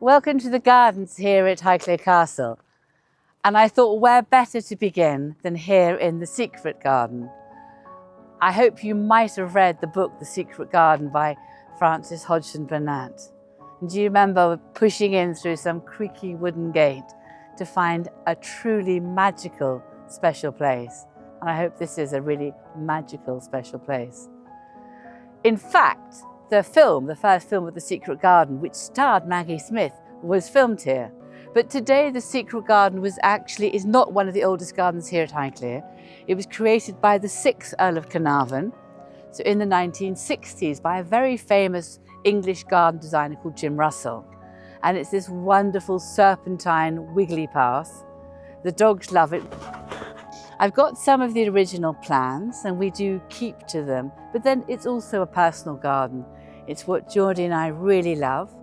Welcome to the gardens here at Highclere Castle. And I thought where better to begin than here in the Secret Garden. I hope you might have read the book The Secret Garden by Frances Hodgson Burnett. And do you remember pushing in through some creaky wooden gate to find a truly magical special place? And I hope this is a really magical special place. In fact, the first film of The Secret Garden, which starred Maggie Smith, was filmed here. But today the Secret Garden is not one of the oldest gardens here at Highclere. It was created by the 6th Earl of Carnarvon, so in the 1960s, by a very famous English garden designer called Jim Russell. And it's this wonderful serpentine wiggly path. The dogs love it. I've got some of the original plans and we do keep to them, but then it's also a personal garden. It's what Geordie and I really love,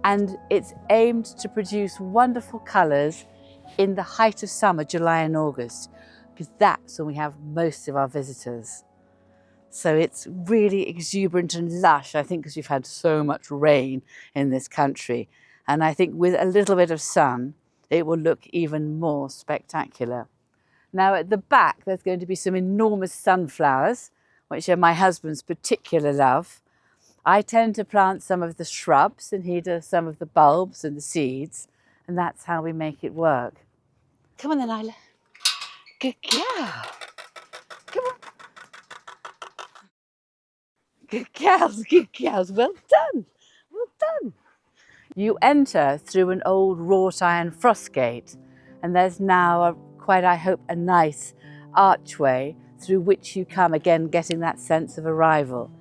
and it's aimed to produce wonderful colours in the height of summer, July and August, because that's when we have most of our visitors. So it's really exuberant and lush, I think, because we've had so much rain in this country. And I think with a little bit of sun, it will look even more spectacular. Now at the back, there's going to be some enormous sunflowers, which are my husband's particular love. I tend to plant some of the shrubs and he does some of the bulbs and the seeds, and that's how we make it work. Come on then, Isla. Good girl. Come on. Good girls, well done, well done. You enter through an old wrought iron frost gate, and there's now quite, I hope, a nice archway through which you come, again getting that sense of arrival.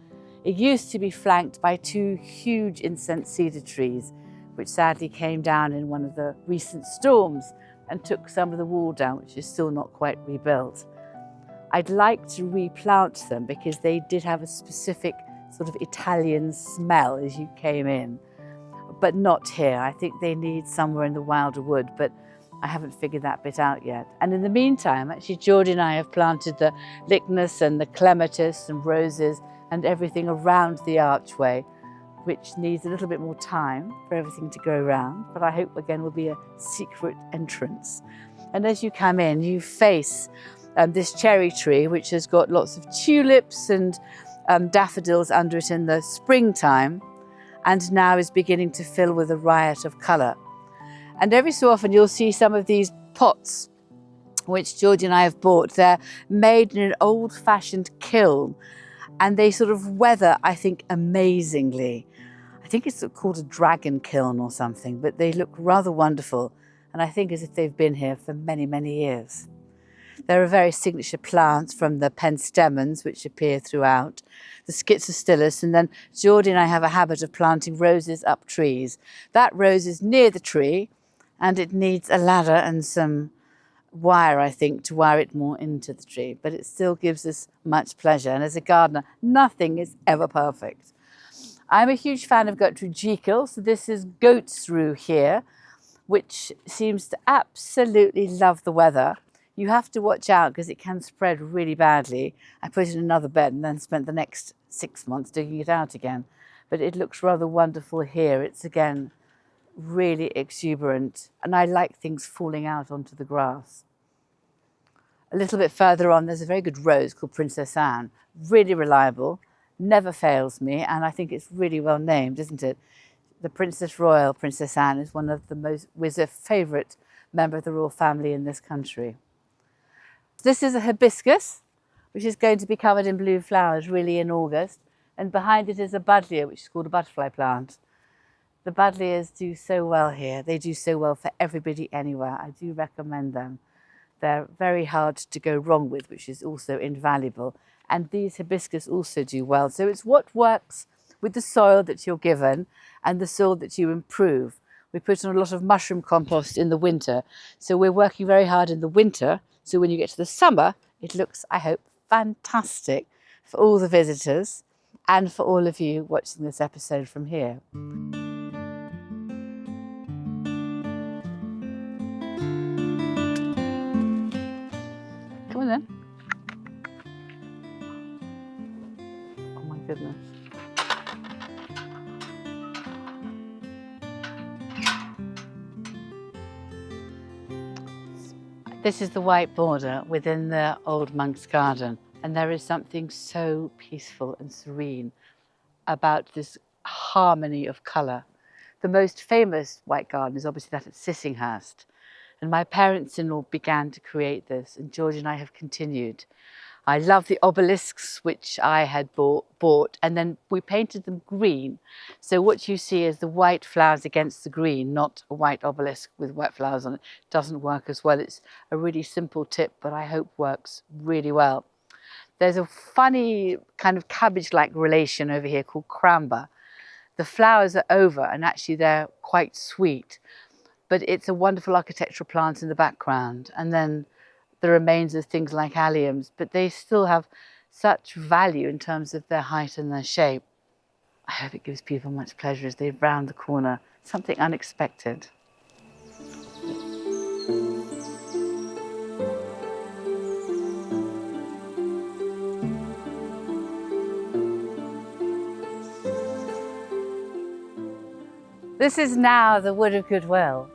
It used to be flanked by 2 huge incense cedar trees, which sadly came down in one of the recent storms and took some of the wall down, which is still not quite rebuilt. I'd like to replant them because they did have a specific sort of Italian smell as you came in, but not here. I think they need somewhere in the wilder wood, but I haven't figured that bit out yet. And in the meantime, actually, Geordie and I have planted the lychnis and the clematis and roses and everything around the archway, which needs a little bit more time for everything to go around, but I hope again will be a secret entrance. And as you come in, you face this cherry tree, which has got lots of tulips and daffodils under it in the springtime, and now is beginning to fill with a riot of colour. And every so often you'll see some of these pots, which Geordie and I have bought. They're made in an old-fashioned kiln, and they sort of weather, I think, amazingly. I think it's called a dragon kiln or something, but they look rather wonderful, and I think as if they've been here for many, many years. There are various signature plants from the penstemons, which appear throughout, the schizostylus, and then Geordie and I have a habit of planting roses up trees. That rose is near the tree, and it needs a ladder and some wire, I think, to wire it more into the tree, but it still gives us much pleasure. And as a gardener, nothing is ever perfect. I'm a huge fan of Gertrude Jekyll, so this is goat's rue here, which seems to absolutely love the weather. You have to watch out because it can spread really badly. I put it in another bed and then spent the next 6 months digging it out again. But it looks rather wonderful here. It's again really exuberant, and I like things falling out onto the grass. A little bit further on, there's a very good rose called Princess Anne. Really reliable, never fails me, and I think it's really well named, isn't it? The Princess Royal, Princess Anne, is was a favourite member of the royal family in this country. This is a hibiscus, which is going to be covered in blue flowers really in August, and behind it is a buddleia, which is called a butterfly plant. The buddleias do so well here. They do so well for everybody anywhere. I do recommend them. They're very hard to go wrong with, which is also invaluable. And these hibiscus also do well. So it's what works with the soil that you're given and the soil that you improve. We put on a lot of mushroom compost in the winter. So we're working very hard in the winter. So when you get to the summer, it looks, I hope, fantastic for all the visitors and for all of you watching this episode from here. Come on then. Oh my goodness. This is the white border within the old monk's garden, and there is something so peaceful and serene about this harmony of colour. The most famous white garden is obviously that at Sissinghurst, and my parents-in-law began to create this, and George and I have continued. I love the obelisks, which I had bought, and then we painted them green. So what you see is the white flowers against the green, not a white obelisk with white flowers on it. It doesn't work as well. It's a really simple tip, but I hope works really well. There's a funny kind of cabbage-like relation over here called cramba. The flowers are over, and actually they're quite sweet, but it's a wonderful architectural plant in the background. And then the remains of things like alliums, but they still have such value in terms of their height and their shape. I hope it gives people much pleasure as they round the corner, something unexpected. This is now the Wood of Goodwill.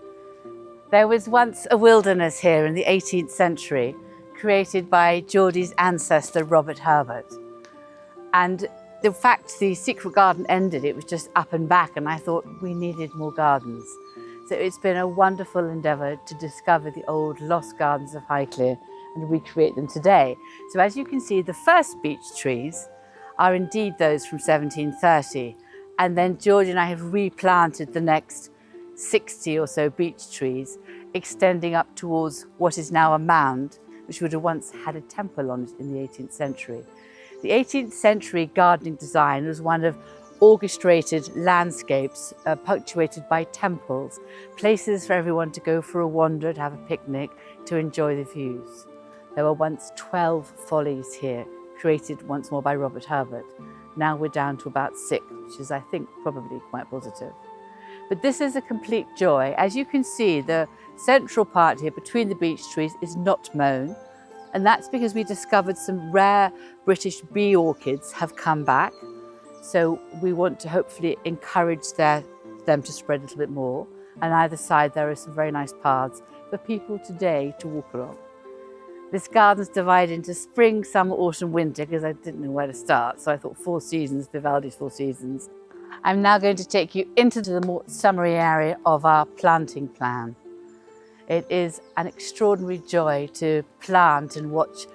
There was once a wilderness here in the 18th century, created by Geordie's ancestor, Robert Herbert. And the fact the secret garden ended, it was just up and back, and I thought we needed more gardens. So it's been a wonderful endeavour to discover the old lost gardens of Highclere and recreate them today. So as you can see, the first beech trees are indeed those from 1730. And then George and I have replanted the next 60 or so beech trees, extending up towards what is now a mound, which would have once had a temple on it in the 18th century. The 18th century gardening design was one of orchestrated landscapes punctuated by temples, places for everyone to go for a wander, to have a picnic, to enjoy the views. There were once 12 follies here, created once more by Robert Herbert. Now we're down to about 6, which is, I think, probably quite positive. But this is a complete joy. As you can see, the central part here between the beech trees is not mown, and that's because we discovered some rare British bee orchids have come back. So we want to hopefully encourage them to spread a little bit more. On either side there are some very nice paths for people today to walk along. This garden's divided into spring, summer, autumn, winter, because I didn't know where to start. So I thought 4 seasons, Vivaldi's 4 seasons. I'm now going to take you into the more summary area of our planting plan. It is an extraordinary joy to plant and watch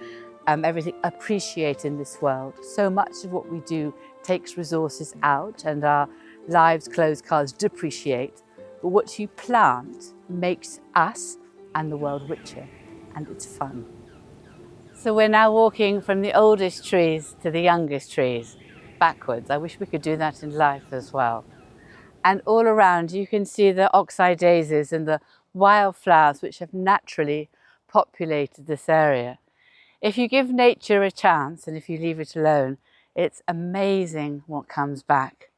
everything appreciate in this world. So much of what we do takes resources out, and our lives, clothes, cars depreciate. But what you plant makes us and the world richer, and it's fun. So we're now walking from the oldest trees to the youngest trees, backwards. I wish we could do that in life as well. And all around you can see the oxeye daisies and the wildflowers which have naturally populated this area. If you give nature a chance and if you leave it alone, it's amazing what comes back.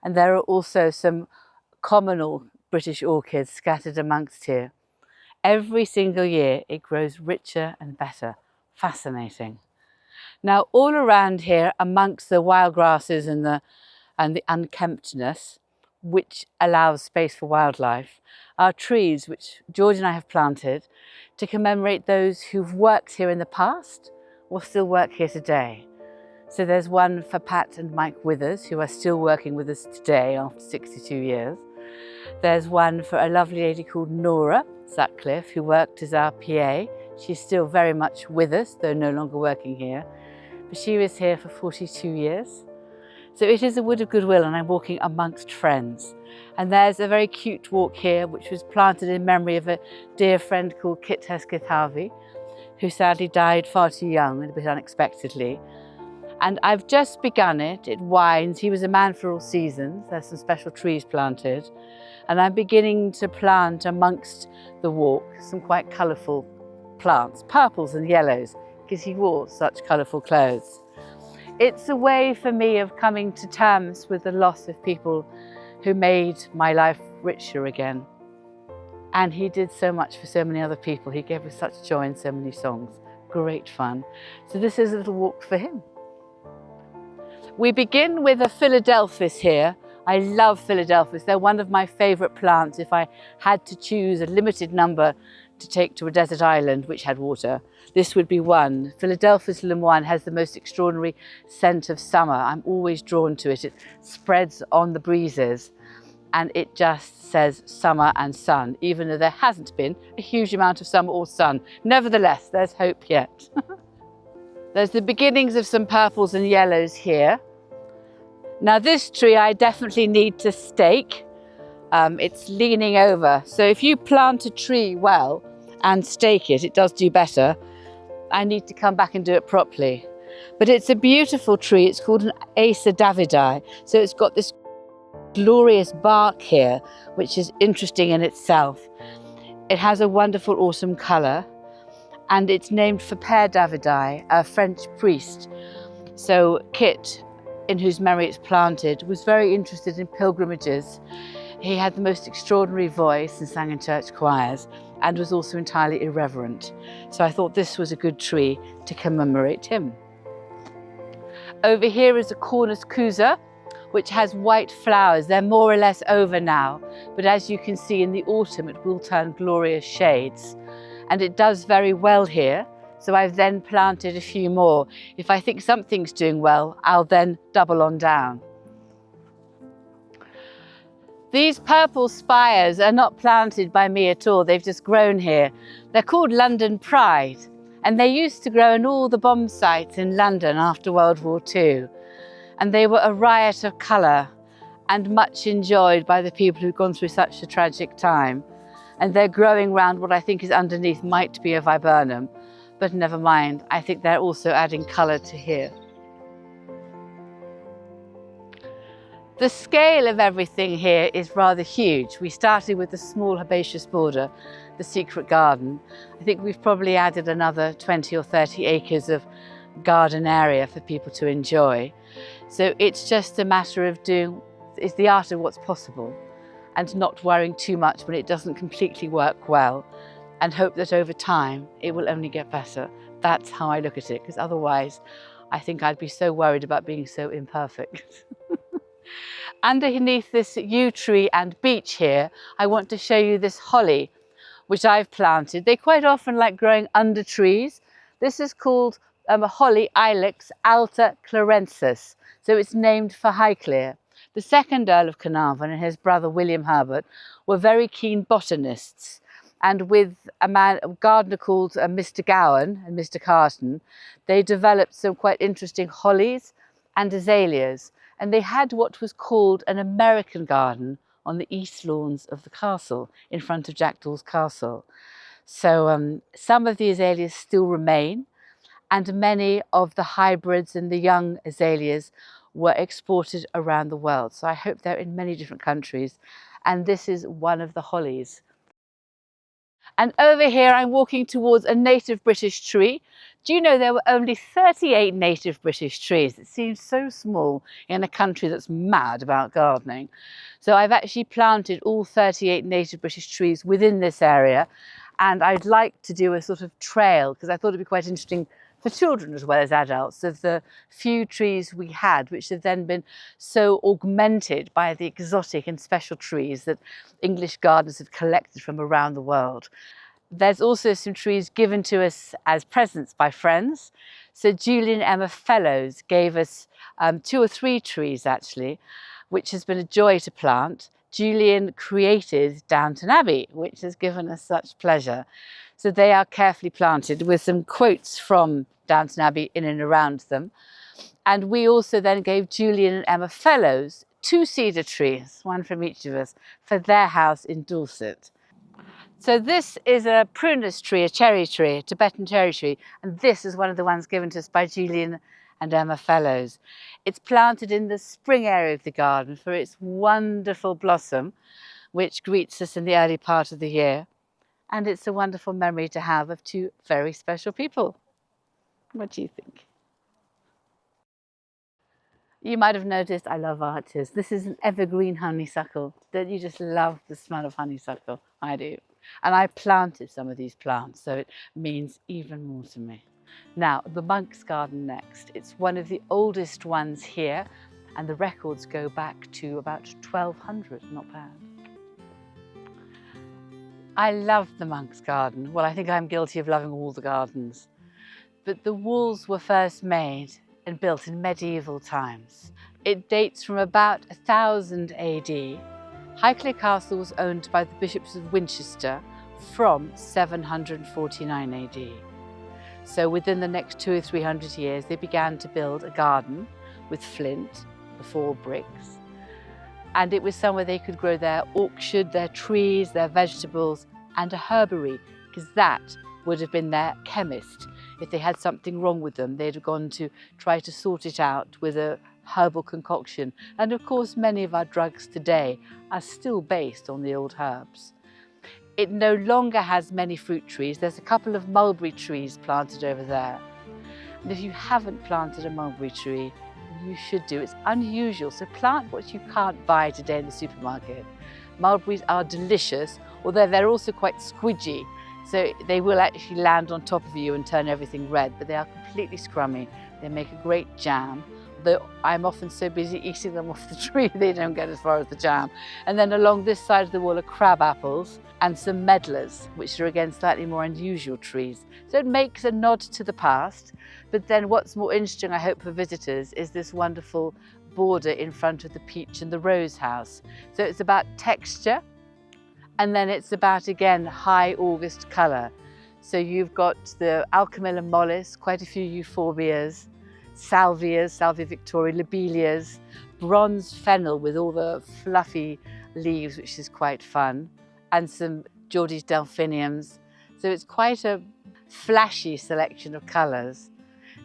And there are also some communal British orchids scattered amongst here. Every single year it grows richer and better. Fascinating. Now all around here, amongst the wild grasses and the unkemptness, which allows space for wildlife, are trees which George and I have planted to commemorate those who've worked here in the past or still work here today. So there's one for Pat and Mike Withers, who are still working with us today after 62 years. There's one for a lovely lady called Nora Sutcliffe, who worked as our PA. She's still very much with us, though no longer working here. But she was here for 42 years. So it is a wood of goodwill, and I'm walking amongst friends. And there's a very cute walk here, which was planted in memory of a dear friend called Kit Hesketh Harvey, who sadly died far too young and a bit unexpectedly. And I've just begun it. It winds. He was a man for all seasons. There's some special trees planted. And I'm beginning to plant amongst the walk some quite colourful plants, purples and yellows, because he wore such colourful clothes. It's a way for me of coming to terms with the loss of people who made my life richer again. And he did so much for so many other people. He gave us such joy in so many songs. Great fun. So this is a little walk for him. We begin with a Philadelphus here. I love Philadelphus. They're one of my favourite plants. If I had to choose a limited number to take to a desert island which had water, this would be one. Philadelphus lemoine has the most extraordinary scent of summer. I'm always drawn to it. It spreads on the breezes and it just says summer and sun, even though there hasn't been a huge amount of summer or sun. Nevertheless, there's hope yet. There's the beginnings of some purples and yellows here. Now this tree I definitely need to stake. It's leaning over. So if you plant a tree well and stake it, it does do better. I need to come back and do it properly. But it's a beautiful tree. It's called an Acer Davidi. So it's got this glorious bark here, which is interesting in itself. It has a wonderful autumn colour, and it's named for Père Davidi, a French priest. So Kit, in whose memory it's planted, was very interested in pilgrimages. He had the most extraordinary voice and sang in church choirs, and was also entirely irreverent. So I thought this was a good tree to commemorate him. Over here is a Cornus Cusa, which has white flowers. They're more or less over now, but as you can see in the autumn, it will turn glorious shades. And it does very well here, so I've then planted a few more. If I think something's doing well, I'll then double on down. These purple spires are not planted by me at all, they've just grown here. They're called London Pride, and they used to grow in all the bomb sites in London after World War II. And they were a riot of colour and much enjoyed by the people who'd gone through such a tragic time. And they're growing round what I think is underneath might be a viburnum, but never mind, I think they're also adding colour to here. The scale of everything here is rather huge. We started with the small herbaceous border, the secret garden. I think we've probably added another 20 or 30 acres of garden area for people to enjoy. So it's just a matter of it's the art of what's possible and not worrying too much when it doesn't completely work well, and hope that over time it will only get better. That's how I look at it, because otherwise I think I'd be so worried about being so imperfect. Underneath this yew tree and beech here, I want to show you this holly, which I've planted. They quite often like growing under trees. This is called Holly Ilex alta clarensis, so it's named for Highclere. The second Earl of Carnarvon and his brother William Herbert were very keen botanists, and with a gardener called Mr. Gowan and Mr. Carton, they developed some quite interesting hollies and azaleas, and they had what was called an American garden on the east lawns of the castle, in front of Jackdall's castle. So some of the azaleas still remain, and many of the hybrids and the young azaleas were exported around the world. So I hope they're in many different countries, and this is one of the hollies. And over here I'm walking towards a native British tree. Do you know there were only 38 native British trees? It seems so small in a country that's mad about gardening. So I've actually planted all 38 native British trees within this area, and I'd like to do a sort of trail, because I thought it'd be quite interesting for children as well as adults, of the few trees we had, which have then been so augmented by the exotic and special trees that English gardeners have collected from around the world. There's also some trees given to us as presents by friends. So Julian and Emma Fellows gave us 2 or 3 trees actually, which has been a joy to plant. Julian created Downton Abbey, which has given us such pleasure. So they are carefully planted with some quotes from Downton Abbey in and around them. And we also then gave Julian and Emma Fellows 2 cedar trees, one from each of us, for their house in Dorset. So this is a prunus tree, a cherry tree, a Tibetan cherry tree, and this is one of the ones given to us by Julian and Emma Fellows. It's planted in the spring area of the garden for its wonderful blossom, which greets us in the early part of the year. And it's a wonderful memory to have of 2 very special people. What do you think? You might have noticed I love arches. This is an evergreen honeysuckle. Don't you just love the smell of honeysuckle? I do. And I planted some of these plants, so it means even more to me. Now, the monk's garden next. It's one of the oldest ones here, and the records go back to about 1200, not bad. I love the monk's garden. Well, I think I'm guilty of loving all the gardens. But the walls were first made and built in medieval times. It dates from about 1000 AD. Highclere Castle was owned by the bishops of Winchester from 749 AD. So within the next 200 or 300 years, they began to build a garden with flint, before bricks. And it was somewhere they could grow their orchard, their trees, their vegetables, and a herbery, because that would have been their chemist. If they had something wrong with them, they'd have gone to try to sort it out with a herbal concoction. And of course, many of our drugs today are still based on the old herbs. It no longer has many fruit trees. There's a couple of mulberry trees planted over there. And if you haven't planted a mulberry tree, you should do. It's unusual, so plant what you can't buy today in the supermarket. Mulberries are delicious, although they're also quite squidgy. So they will actually land on top of you and turn everything red, but they are completely scrummy. They make a great jam. Though I'm often so busy eating them off the tree, they don't get as far as the jam. And then along this side of the wall are crab apples and some medlars, which are again slightly more unusual trees. So it makes a nod to the past. But then what's more interesting, I hope, for visitors is this wonderful border in front of the peach and the rose house. So it's about texture, and then it's about, again, high August colour. So you've got the Alchemilla mollis, quite a few euphorbias, salvias, Salvia victoria, lobelias, bronze fennel with all the fluffy leaves, which is quite fun, and some Geordie's delphiniums. So it's quite a flashy selection of colours.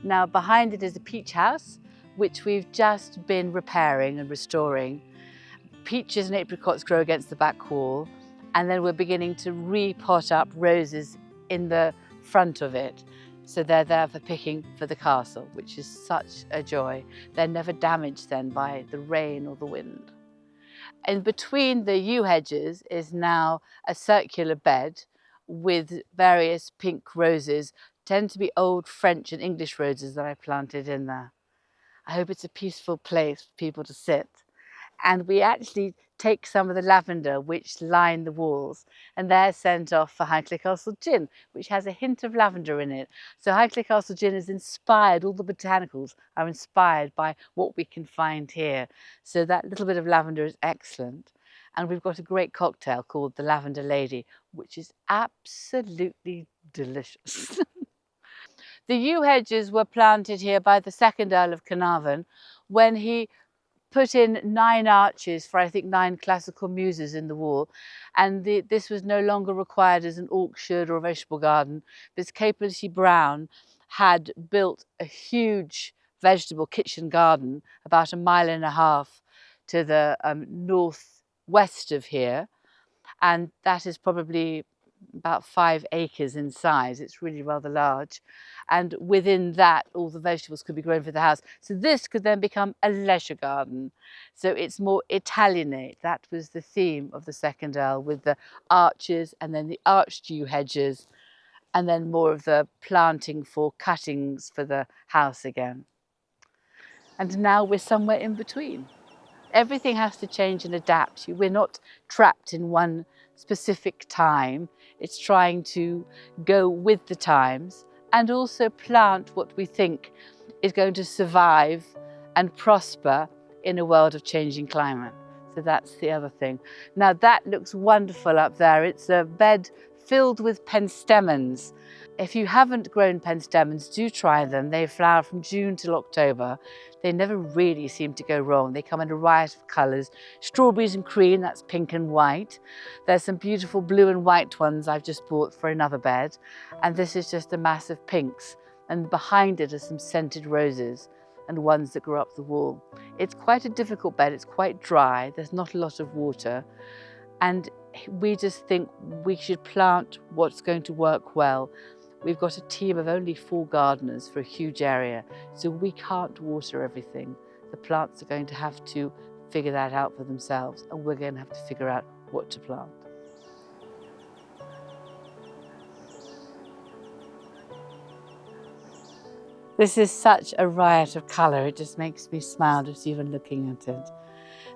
Now behind it is a peach house, which we've just been repairing and restoring. Peaches and apricots grow against the back wall, and then we're beginning to repot up roses in the front of it. So they're there for picking for the castle, which is such a joy. They're never damaged then by the rain or the wind. And between the yew hedges is now a circular bed with various pink roses, tend to be old French and English roses that I planted in there. I hope it's a peaceful place for people to sit. And we actually take some of the lavender which line the walls, and they're sent off for Highclere Castle gin, which has a hint of lavender in it. So Highclere Castle gin is inspired, all the botanicals are inspired by what we can find here. So that little bit of lavender is excellent. And we've got a great cocktail called the Lavender Lady, which is absolutely delicious. The yew hedges were planted here by the second Earl of Carnarvon when he put in 9 arches for, I think, 9 classical muses in the wall. And this was no longer required as an orchard or a vegetable garden. This Capelty Brown had built a huge vegetable kitchen garden about 1.5 miles to the northwest of here. And that is probably about 5 acres in size. It's really rather large. And within that, all the vegetables could be grown for the house. So this could then become a leisure garden. So it's more Italianate. That was the theme of the second Earl, with the arches and then the arched yew hedges, and then more of the planting for cuttings for the house again. And now we're somewhere in between. Everything has to change and adapt. We're not trapped in one specific time. It's trying to go with the times and also plant what we think is going to survive and prosper in a world of changing climate. So that's the other thing. Now that looks wonderful up there. It's a bed filled with penstemons. If you haven't grown penstemons, do try them. They flower from June till October. They never really seem to go wrong. They come in a riot of colours. Strawberries and cream, that's pink and white. There's some beautiful blue and white ones I've just bought for another bed. And this is just a mass of pinks. And behind it are some scented roses and ones that grow up the wall. It's quite a difficult bed. It's quite dry. There's not a lot of water. And we just think we should plant what's going to work well. We've got a team of only 4 gardeners for a huge area, so we can't water everything. The plants are going to have to figure that out for themselves, and we're going to have to figure out what to plant. This is such a riot of colour, it just makes me smile just even looking at it.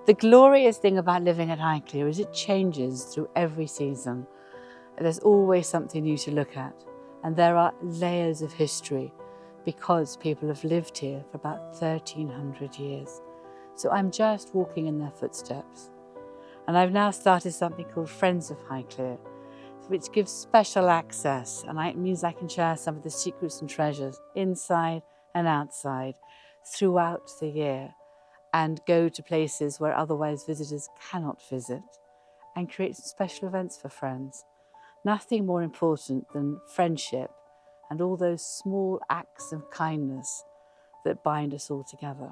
The glorious thing about living at Highclere is it changes through every season. There's always something new to look at, and there are layers of history because people have lived here for about 1300 years. So I'm just walking in their footsteps. And I've now started something called Friends of Highclere, which gives special access, and it means I can share some of the secrets and treasures inside and outside throughout the year, and go to places where otherwise visitors cannot visit, and create special events for friends. Nothing more important than friendship and all those small acts of kindness that bind us all together.